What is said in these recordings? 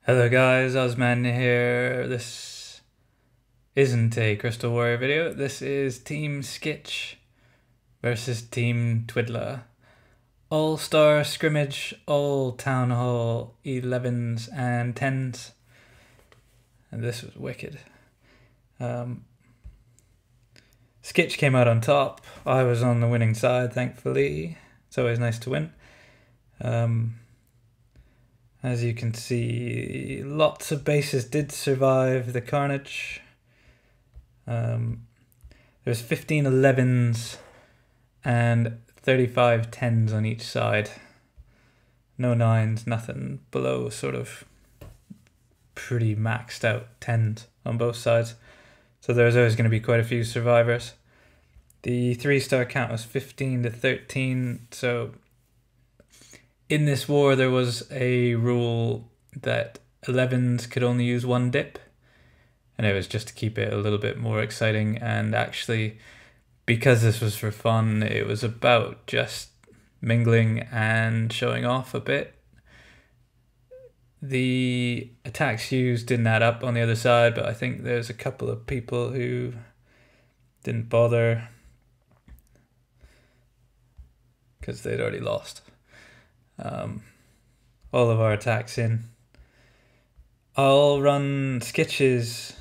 Hello guys, Ozman here. This isn't a Crystal Warrior video. This is Team Skitch versus Team Twiddla. All-star scrimmage, all Town Hall 11s and 10s. And this was wicked. Skitch came out on top. I was on the winning side, thankfully. It's always nice to win. As you can see, lots of bases did survive the carnage. There's 15 11s and 35 10s on each side. No 9s, nothing below sort of pretty maxed out 10s on both sides. So there's always going to be quite a few survivors. The 3-star count was 15 to 13, so in this war there was a rule that 11s could only use one dip, and it was just to keep it a little bit more exciting. And actually, because this was for fun, it was about just mingling and showing off a bit. The attacks used didn't add up on the other side, but I think there's a couple of people who didn't bother because they'd already lost. All of our attacks in. I'll run Skitch's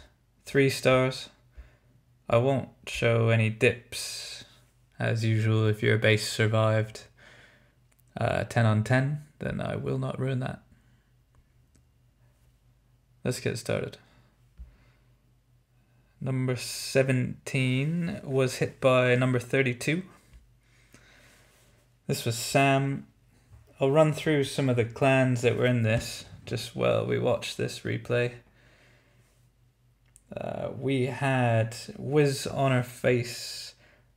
3 stars. I won't show any dips as usual. If your base survived 10 on 10, then I will not ruin that. Let's get started. Number 17 was hit by number 32. This was Sam. I'll run through some of the clans that were in this just while we watch this replay. We had Whiz on Her Face,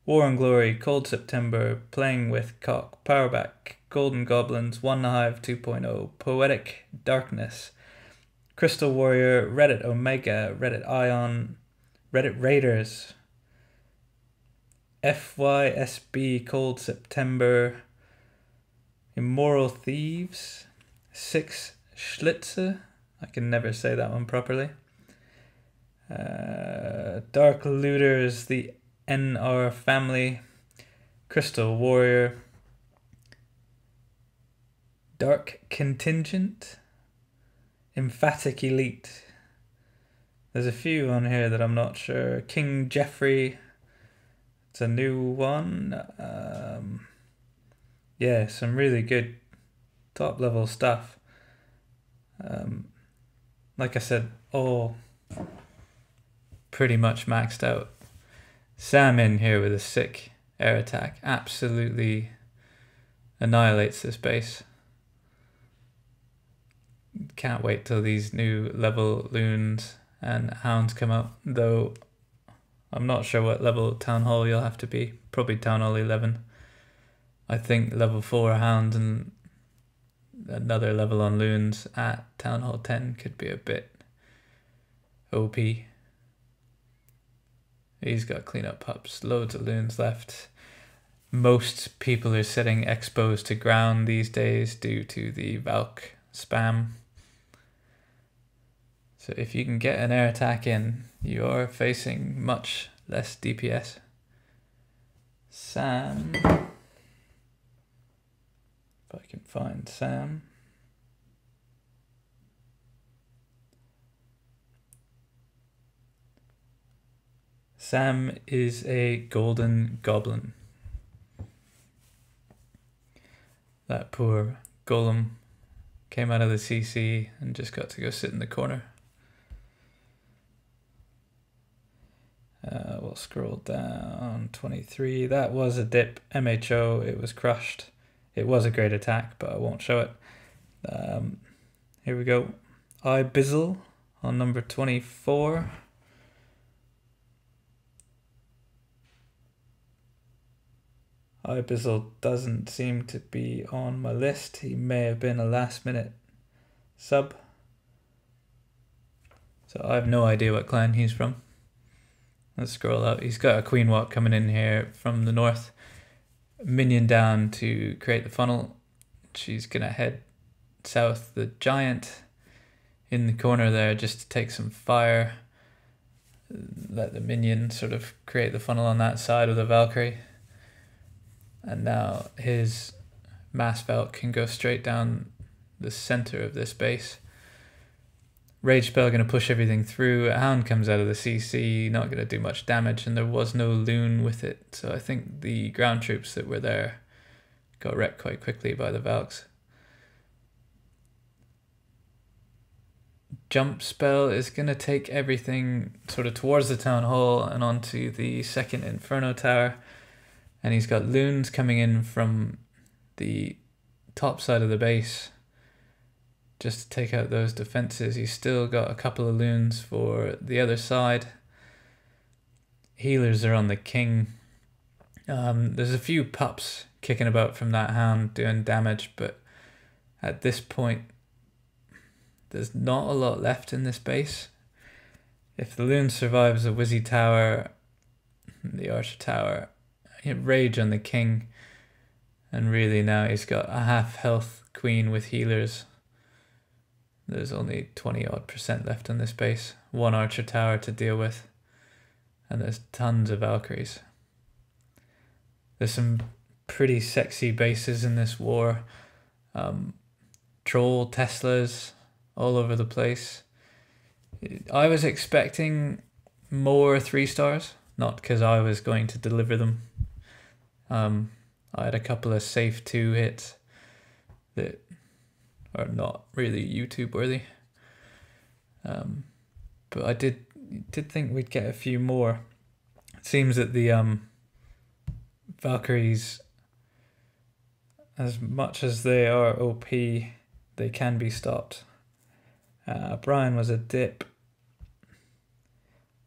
War and Glory, Cold September, Playing with Cock, Powerback, Golden Goblins, One Hive 2.0, Poetic Darkness, Crystal Warrior, Reddit Omega, Reddit Ion, Reddit Raiders, FYSB, Cold September, Immoral Thieves, 6 Schlitze, I can never say that one properly, Dark Looters, the NR Family, Crystal Warrior, Dark Contingent, Emphatic Elite. There's a few on here that I'm not sure. King Jeffrey, it's a new one. Yeah, some really good top level stuff. Like I said, all pretty much maxed out. Sam in here with a sick air attack absolutely annihilates this base. Can't wait till these new level loons and hounds come out, though I'm not sure what level Town Hall you'll have to be. Probably Town Hall 11. I think level 4 hounds and another level on loons at Town Hall 10 could be a bit OP. He's got cleanup pups, loads of loons left. Most people are sitting exposed to ground these days due to the Valk spam. So if you can get an air attack in, you are facing much less DPS. Sam. If I can find Sam. Sam is a golden goblin. That poor golem came out of the CC and just got to go sit in the corner. We'll scroll down. 23. That was a dip. MHO. It was crushed. It was a great attack, but I won't show it. Here we go. Bizzle on number 24. Bizzle doesn't seem to be on my list. He may have been a last minute sub. So I have no idea what clan he's from. Let's scroll out. He's got a Queen Walk coming in here from the north. Minion down to create the funnel. She's gonna head south. The giant in the corner there just to take some fire. Let the minion sort of create the funnel on that side of the Valkyrie. And now his Mass Valk can go straight down the center of this base. Rage Spell going to push everything through. A Hound comes out of the CC, not going to do much damage, and there was no Loon with it. So I think the ground troops that were there got wrecked quite quickly by the Valks. Jump Spell is going to take everything sort of towards the Town Hall and onto the second Inferno Tower. And he's got Loons coming in from the top side of the base just to take out those defenses. He's still got a couple of Loons for the other side. Healers are on the King. There's a few pups kicking about from that Hound doing damage, but at this point there's not a lot left in this base. If the Loon survives the Wizzy Tower, the Archer Tower, Rage on the King, and really now he's got a half health Queen with healers. There's only 20% left on this base. One Archer Tower to deal with, and there's tons of Valkyries. There's some pretty sexy bases in this war. Troll Teslas all over the place. I was expecting more 3-stars, not because I was going to deliver them. I had a couple of safe 2 hits that are not really YouTube worthy. But I did think we'd get a few more. It seems that the Valkyries, as much as they are OP, they can be stopped. Brian was a dip.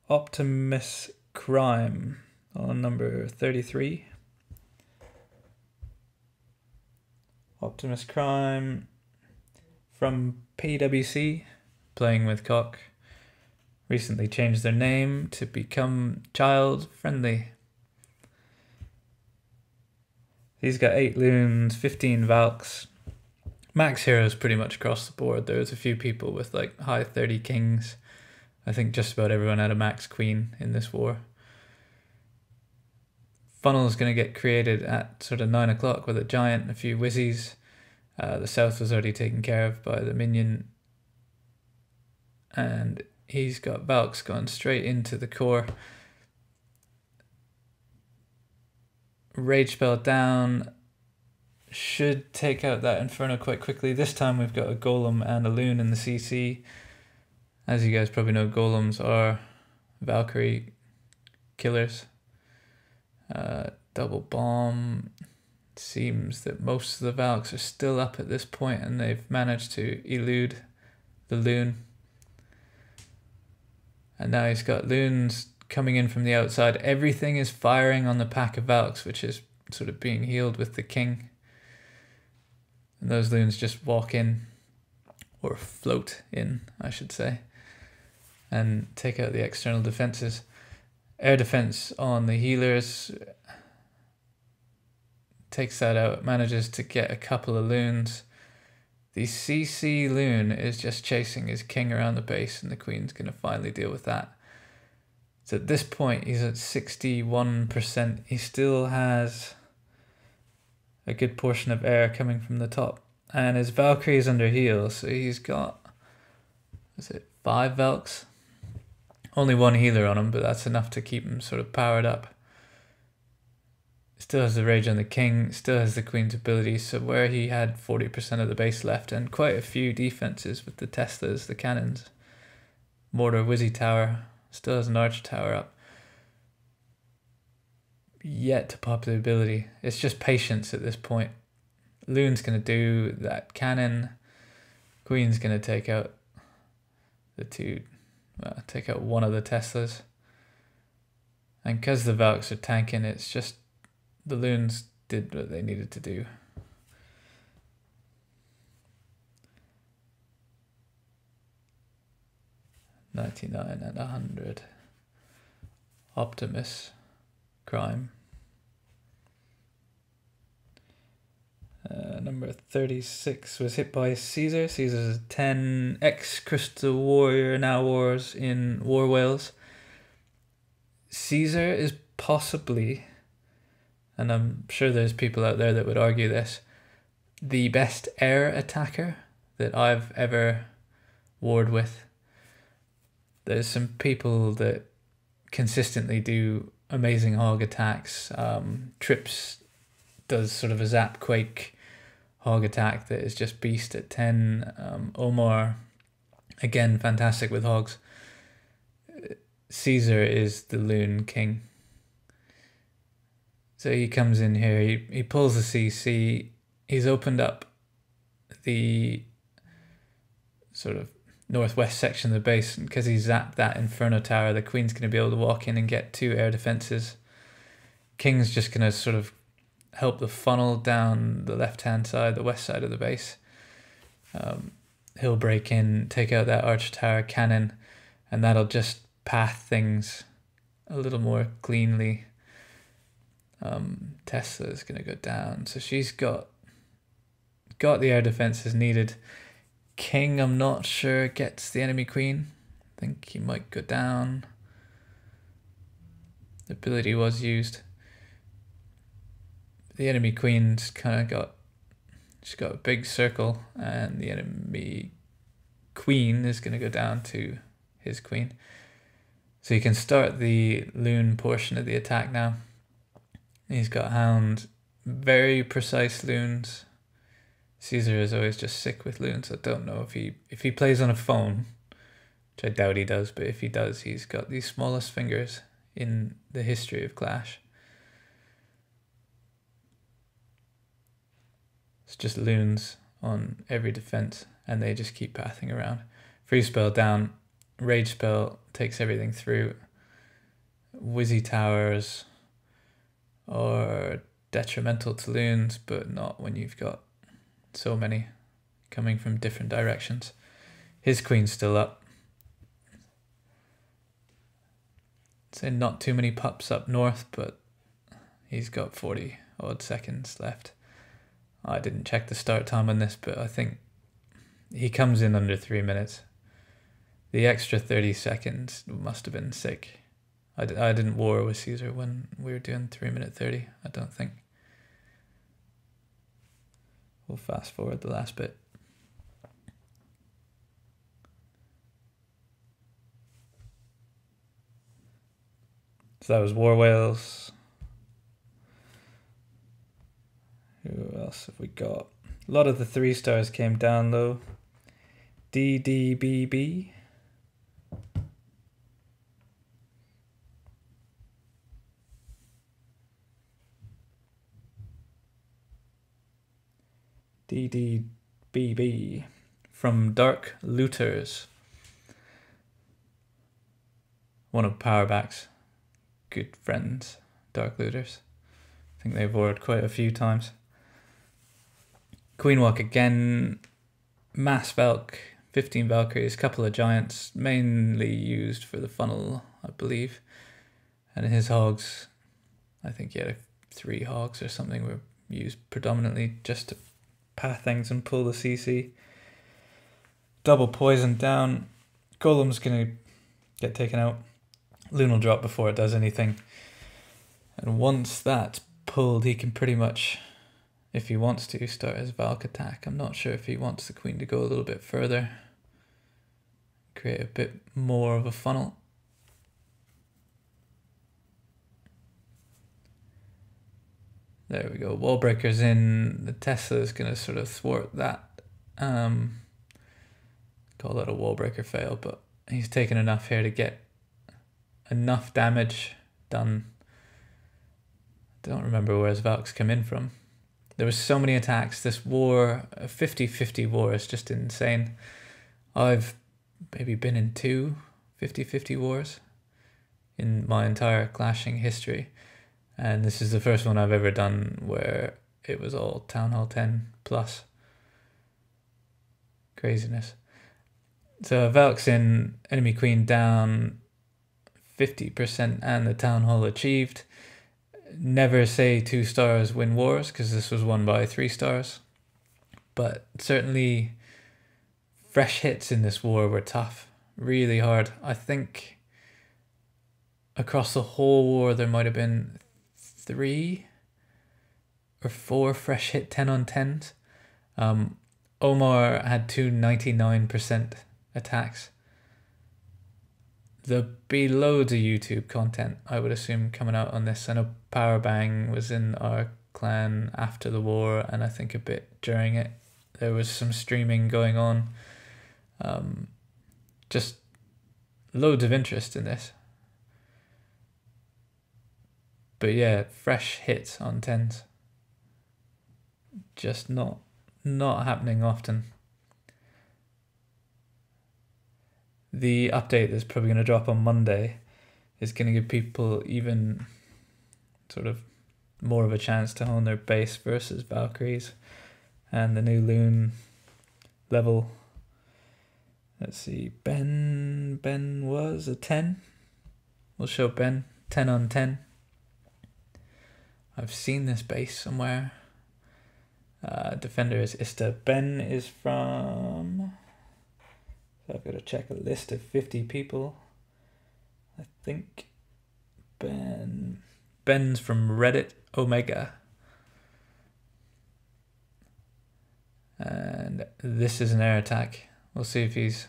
Optimus Prime on number 33. Optimus Prime from PwC, playing with Cock, recently changed their name to become child friendly. He's got 8 Loons, 15 Valks. Max heroes pretty much across the board. There's a few people with like high 30 kings. I think just about everyone had a max queen in this war. Funnel is going to get created at sort of 9 o'clock with a giant and a few whizzies. The south was already taken care of by the minion. And he's got Valks going straight into the core. Rage Spell down. Should take out that Inferno quite quickly. This time we've got a Golem and a Loon in the CC. As you guys probably know, Golems are Valkyrie killers. Double bomb. It seems that most of the Valks are still up at this point and they've managed to elude the Loon. And now he's got Loons coming in from the outside. Everything is firing on the pack of Valks, which is sort of being healed with the King. And those Loons just walk in, or float in, I should say, and take out the external defenses. Air defense on the healers takes that out, manages to get a couple of Loons. The CC Loon is just chasing his King around the base, and the Queen's going to finally deal with that. So at this point, he's at 61%. He still has a good portion of air coming from the top. And his Valkyrie is under heal, so he's got, is it 5 Valks? Only 1 healer on him, but that's enough to keep him sort of powered up. Still has the Rage on the King, still has the Queen's ability, so where he had 40% of the base left and quite a few defenses with the Teslas, the cannons, Mortar Wizzy Tower, still has an Archer Tower up. Yet to pop the ability. It's just patience at this point. Loon's going to do that cannon. Queen's going to take out the take out one of the Teslas. And because the Valks are tanking, it's just the Loons did what they needed to do. $99 and $100. Optimus Prime. Number number 36 was hit by Caesar. Caesar's a 10 ex-Crystal Warrior, now wars in War Whales. Caesar is possibly, and I'm sure there's people out there that would argue this, the best air attacker that I've ever warred with. There's some people that consistently do amazing hog attacks. Trips does sort of a zap quake hog attack that is just beast at 10. Omar, again, fantastic with hogs. Caesar is the loon king. So he comes in here, he pulls the CC, he's opened up the sort of northwest section of the base, and because he zapped that Inferno Tower, the Queen's going to be able to walk in and get 2 air defenses. King's just going to sort of help the funnel down the left-hand side, the west side of the base. He'll break in, take out that arch tower cannon, and that'll just path things a little more cleanly. Tesla's going to go down, so she's got the air defenses needed. King, I'm not sure, gets the enemy queen. I think he might go down. The ability was used. The enemy queen's kind of she's got a big circle, and the enemy queen is going to go down to his queen. So you can start the loon portion of the attack now. He's got hound, very precise loons. Caesar is always just sick with loons. I don't know if he plays on a phone, which I doubt he does, but if he does, he's got the smallest fingers in the history of Clash. It's just loons on every defense, and they just keep pathing around. Free spell down, rage spell takes everything through. Wizzy towers are detrimental to loons, but not when you've got so many coming from different directions. His queen's still up. So not too many pups up north, but he's got 40 odd seconds left. I didn't check the start time on this, but I think he comes in under 3 minutes. The extra 30 seconds must have been sick. I didn't war with Caesar when we were doing 3:30, I don't think. We'll fast forward the last bit. So that was War Whales. Who else have we got? A lot of the 3 stars came down low. DDBB. DDBB from Dark Looters. One of Powerback's good friends, Dark Looters. I think they've warred quite a few times. Queen Walk again, Mass Valk, 15 Valkyries, couple of giants, mainly used for the funnel, I believe. And his hogs, I think he had 3 hogs or something, were used predominantly just to path things and pull the CC. Double poison down. Golem's gonna get taken out. Loon will drop before it does anything. And once that's pulled, he can pretty much, if he wants to, start his Valk attack. I'm not sure if he wants the queen to go a little bit further. Create a bit more of a funnel. There we go. Wall breakers in. The Tesla is going to sort of thwart that. Call that a wall breaker fail, but he's taken enough here to get enough damage done. I don't remember where his Valks come in from. There were so many attacks. This war, a 50-50 war, is just insane. I've maybe been in 2 50-50 wars in my entire clashing history. And this is the first one I've ever done where it was all Town Hall 10 plus. Craziness. So Valk's in, enemy queen down, 50% and the Town Hall achieved. Never say 2 stars win wars, because this was won by 3 stars. but certainly fresh hits in this war were tough, really hard. I think across the whole war there might have been 3 or 4 fresh hit 10 on 10s. Omar had 2 99% attacks. There'll be loads of YouTube content, I would assume, coming out on this. I know Powerbang was in our clan after the war, and I think a bit during it. There was some streaming going on. Just loads of interest in this. But yeah, fresh hits on 10s. Just not happening often. The update that's probably going to drop on Monday is going to give people even sort of more of a chance to hone their base versus Valkyries, and the new Loon level. Let's see, Ben was a 10. We'll show Ben 10 on 10. I've seen this base somewhere. Defender is Ista. Ben is from... So I've got to check a list of 50 people. I think Ben's from Reddit Omega. And this is an air attack. We'll see if he's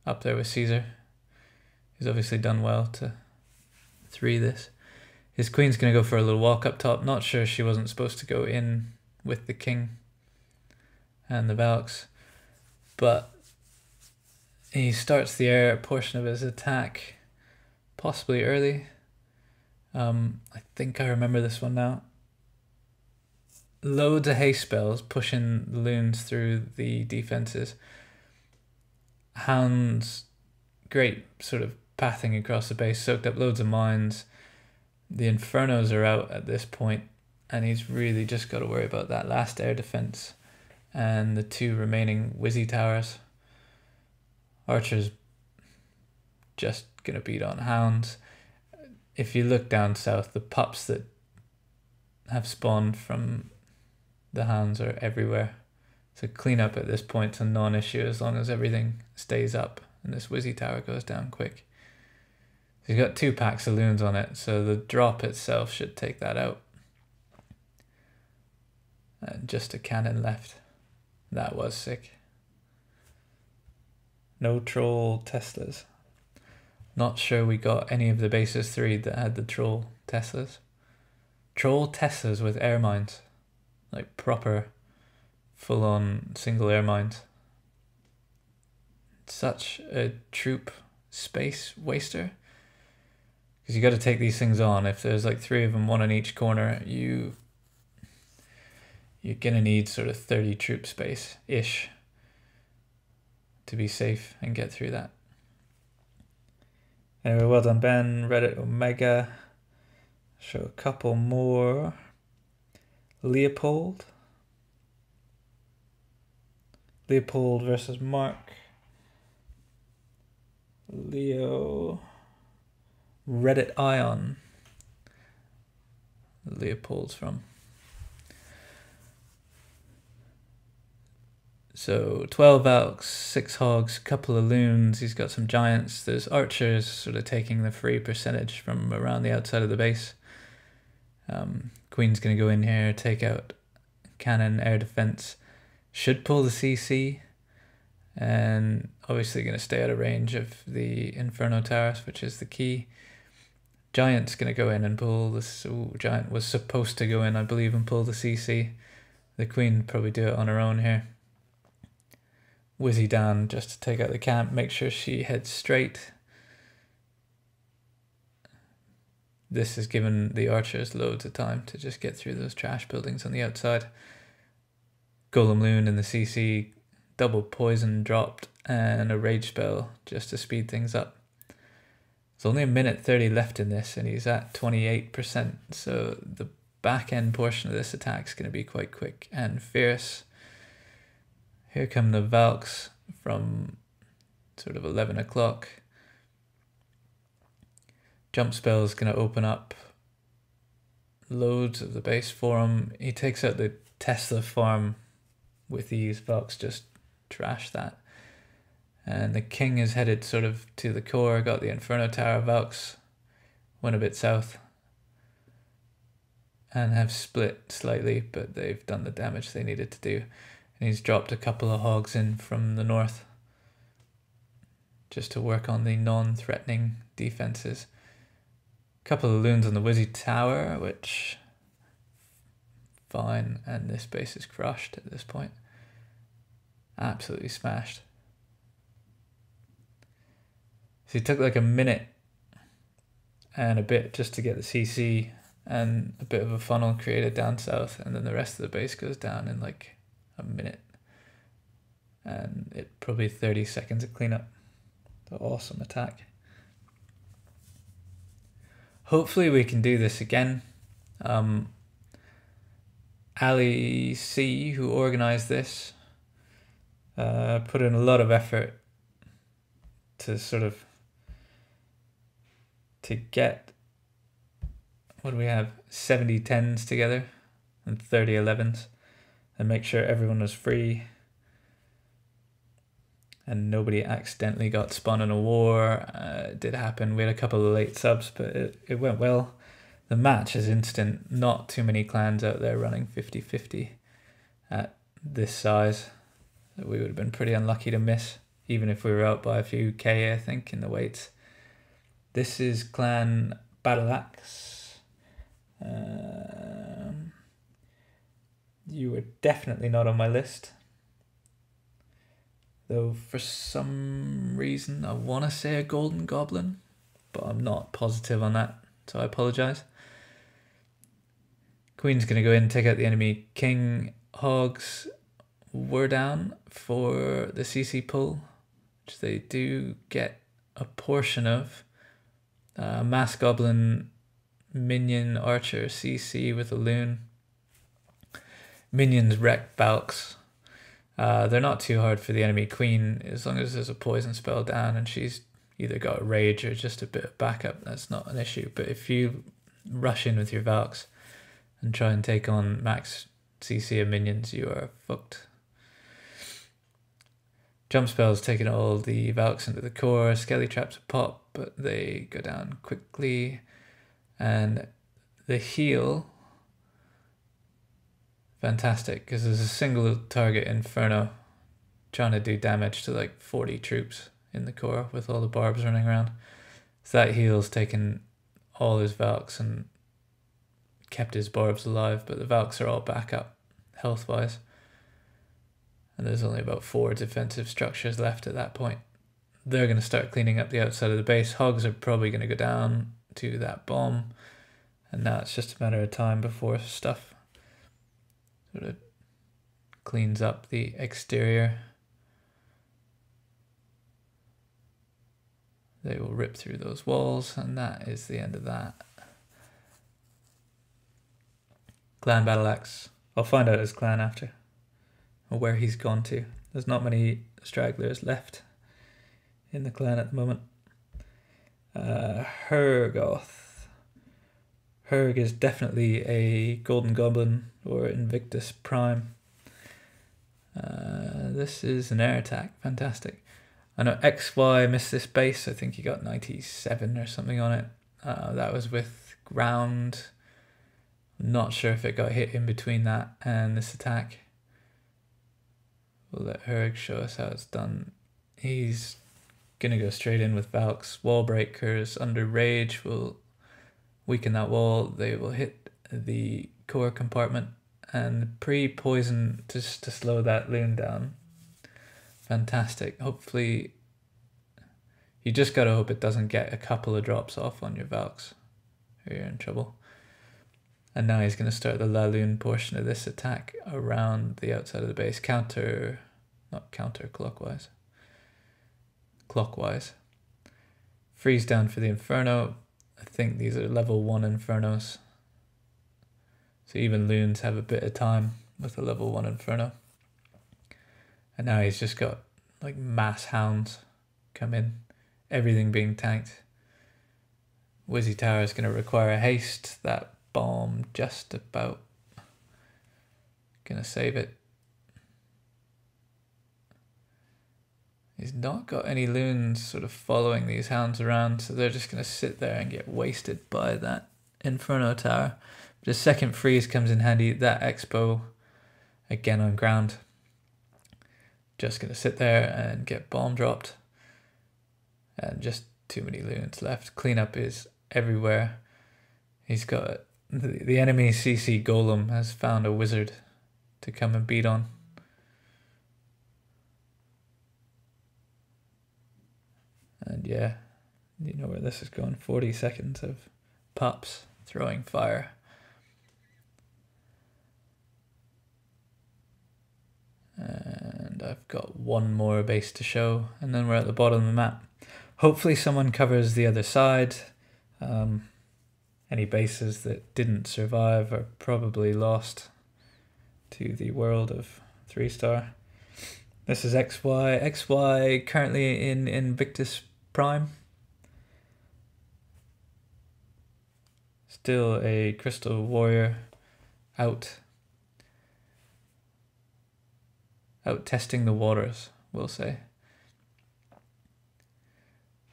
up there with Caesar. He's obviously done well to 3 this. His queen's going to go for a little walk up top. Not sure she wasn't supposed to go in with the king and the Valks. But he starts the air portion of his attack possibly early. I think I remember this one now. Loads of haste spells pushing the loons through the defenses. Hounds, great sort of pathing across the base, soaked up loads of mines. The Infernos are out at this point, and he's really just got to worry about that last air defense and the 2 remaining Wizzy towers. Archer's just going to beat on hounds. If you look down south, the pups that have spawned from the hounds are everywhere. So cleanup at this point's a non-issue as long as everything stays up and this Wizzy tower goes down quick. He's got 2 packs of loons on it, so the drop itself should take that out. And just a cannon left. That was sick. No troll Teslas. Not sure we got any of the bases 3 that had the troll Teslas. Troll Teslas with air mines. Like proper full-on single air mines. Such a troop space waster. Because you got to take these things on. If there's like 3 of them, 1 in each corner, you're gonna need sort of 30 troop space-ish to be safe and get through that. Anyway, well done Ben, Reddit Omega. Show a couple more. Leopold versus Mark. Leo. Reddit Ion. Leopold's from. So 12 Valks, 6 Hogs, couple of Loons. He's got some Giants. There's Archers sort of taking the free percentage from around the outside of the base. Queen's going to go in here, take out cannon, air defense. Should pull the CC. And obviously going to stay out of range of the Inferno Towers, which is the key. Giant's going to go in and pull this. Ooh, Giant was supposed to go in, I believe, and pull the CC. The Queen probably do it on her own here. Wizzy down just to take out the camp, make sure she heads straight. This has given the archers loads of time to just get through those trash buildings on the outside. Golem Loon in the CC, double poison dropped, and a rage spell just to speed things up. There's only 1:30 left in this, and he's at 28%, so the back end portion of this attack is going to be quite quick and fierce. Here come the Valks from sort of 11 o'clock. Jump spell is going to open up loads of the base for him. He takes out the Tesla farm with ease. Valks just trash that. And the king is headed sort of to the core, got the Inferno Tower. Valks went a bit south and have split slightly, but they've done the damage they needed to do. And he's dropped a couple of hogs in from the north just to work on the non-threatening defenses. A couple of loons on the Wizzy Tower, which fine, and this base is crushed at this point. Absolutely smashed. So he took like a minute and a bit just to get the CC and a bit of a funnel created down south, and then the rest of the base goes down in like a minute. And it probably 30 seconds of cleanup. The awesome attack. Hopefully we can do this again. Ali C, who organized this, put in a lot of effort to sort of get, what do we have, 70 10s together and 30 11s, and make sure everyone was free and nobody accidentally got spun in a war. It did happen. We had a couple of late subs, but it went well. The match is instant. Not too many clans out there running 50-50 at this size. We would have been pretty unlucky to miss, even if we were out by a few K, I think, in the weights. This is clan Battle Axe. You were definitely not on my list, though for some reason I want to say a golden goblin, but I'm not positive on that, so I apologize. Queen's going to go in and take out the enemy king. Hogs were down for the CC pull, which they do get a portion of. Mass goblin, minion, archer, CC with a loon. Minions wreck Valks. They're not too hard for the enemy queen, as long as there's a poison spell down and she's either got a rage or just a bit of backup. That's not an issue. But if you rush in with your Valks and try and take on max CC of minions, you are fucked. Jump spells taking all the Valks into the core. Skelly traps pop, but they go down quickly. And the heal, fantastic, because there's a single target Inferno trying to do damage to like 40 troops in the core with all the barbs running around. So that heal's taken all his Valks and kept his barbs alive, but the Valks are all back up health-wise. And there's only about 4 defensive structures left at that point. They're going to start cleaning up the outside of the base. Hogs are probably going to go down to that bomb. And now it's just a matter of time before stuff sort of cleans up the exterior. They will rip through those walls, and that is the end of that. Clan Battle Axe. I'll find out his clan after, or where he's gone to. There's not many stragglers left in the clan at the moment. Goth. Herg is definitely a Golden Goblin or Invictus Prime. This is an air attack. Fantastic. I know XY missed this base. I think he got 97 or something on it. That was with ground. I'm not sure if it got hit in between that and this attack. We'll let Herg show us how it's done. He's gonna go straight in with Valks. Wall breakers under rage will weaken that wall. They will hit the core compartment and pre-poison just to slow that loon down. Fantastic. Hopefully, you just gotta hope it doesn't get a couple of drops off on your Valks, or you're in trouble. And now he's going to start the Laloon portion of this attack around the outside of the base. Clockwise. Freeze down for the Inferno. I think these are level 1 Infernos. So even loons have a bit of time with a level 1 Inferno. And now he's just got like mass hounds come in. Everything being tanked. Wizzy Tower is going to require haste. That bomb just about gonna save it. He's not got any loons sort of following these hounds around, so they're just going to sit there and get wasted by that Inferno Tower. The second freeze comes in handy. That Expo, again on ground, just going to sit there and get bomb dropped. And just too many loons left. Cleanup is everywhere. He's got... The enemy CC Golem has found a wizard to come and beat on. And yeah, you know where this is going. 40 seconds of pups throwing fire. And I've got one more base to show, and then we're at the bottom of the map. Hopefully someone covers the other side. Any bases that didn't survive are probably lost to the world of 3-star. This is XY. XY currently in Invictus Prime. Still a Crystal Warrior out testing the waters, we'll say.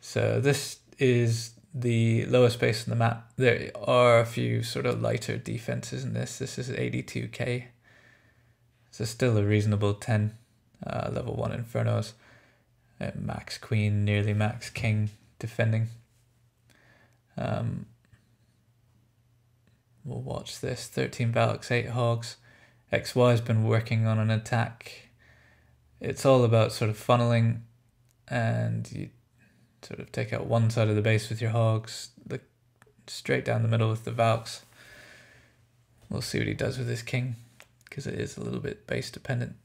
So this is the lowest base on the map. There are a few sort of lighter defenses in this. This is 82k. So still a reasonable 10 level 1 Infernos. Max Queen, nearly max King defending. We'll watch this. 13 Valks, 8 Hogs. XY's been working on an attack. It's all about sort of funneling, and you sort of take out one side of the base with your Hogs, look straight down the middle with the Valks. We'll see what he does with his King, because it is a little bit base dependent.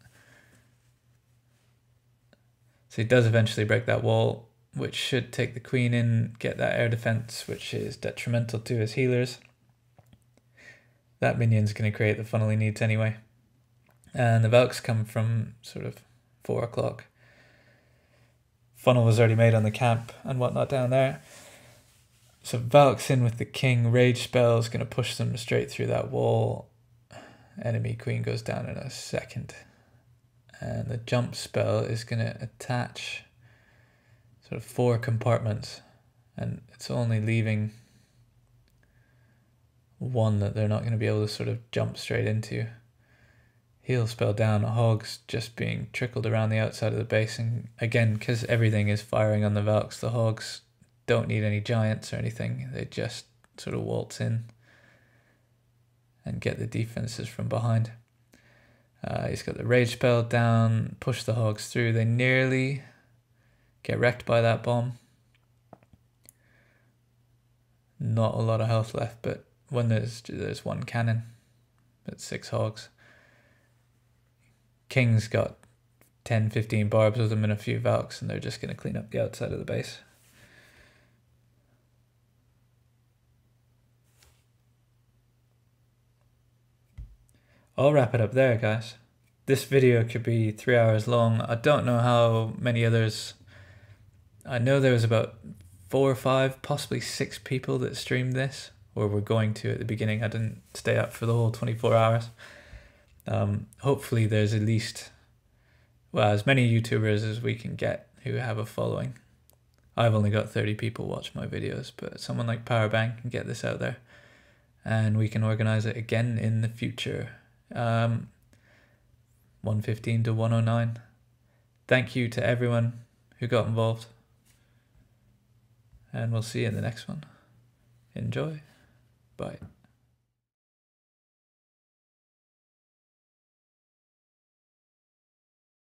So he does eventually break that wall, which should take the Queen in, get that air defense, which is detrimental to his healers. That minion's going to create the funnel he needs anyway. And the Valks come from sort of 4 o'clock. Funnel was already made on the camp and whatnot down there. So Valks in with the King. Rage spell is going to push them straight through that wall. Enemy Queen goes down in a second. And the jump spell is going to attach sort of 4 compartments, and it's only leaving one that they're not going to be able to sort of jump straight into. Heal spell down, Hogs just being trickled around the outside of the base, and again, because everything is firing on the Valks, the Hogs don't need any giants or anything. They just sort of waltz in and get the defenses from behind. He's got the rage spell down, push the Hogs through. They nearly get wrecked by that bomb. Not a lot of health left, but when there's one cannon, that's 6 Hogs. King's got 10-15 barbs with them and a few Valks, and they're just going to clean up the outside of the base. I'll wrap it up there, guys. This video could be 3 hours long. I don't know how many others. I know there was about 4 or 5, possibly 6 people that streamed this, or were going to at the beginning. I didn't stay up for the whole 24 hours. Hopefully there's at least, well, as many YouTubers as we can get who have a following. I've only got 30 people watch my videos, but someone like Powerbank can get this out there, and we can organize it again in the future. 115 to 109. Thank you to everyone who got involved, and we'll see you in the next one. Enjoy. Bye.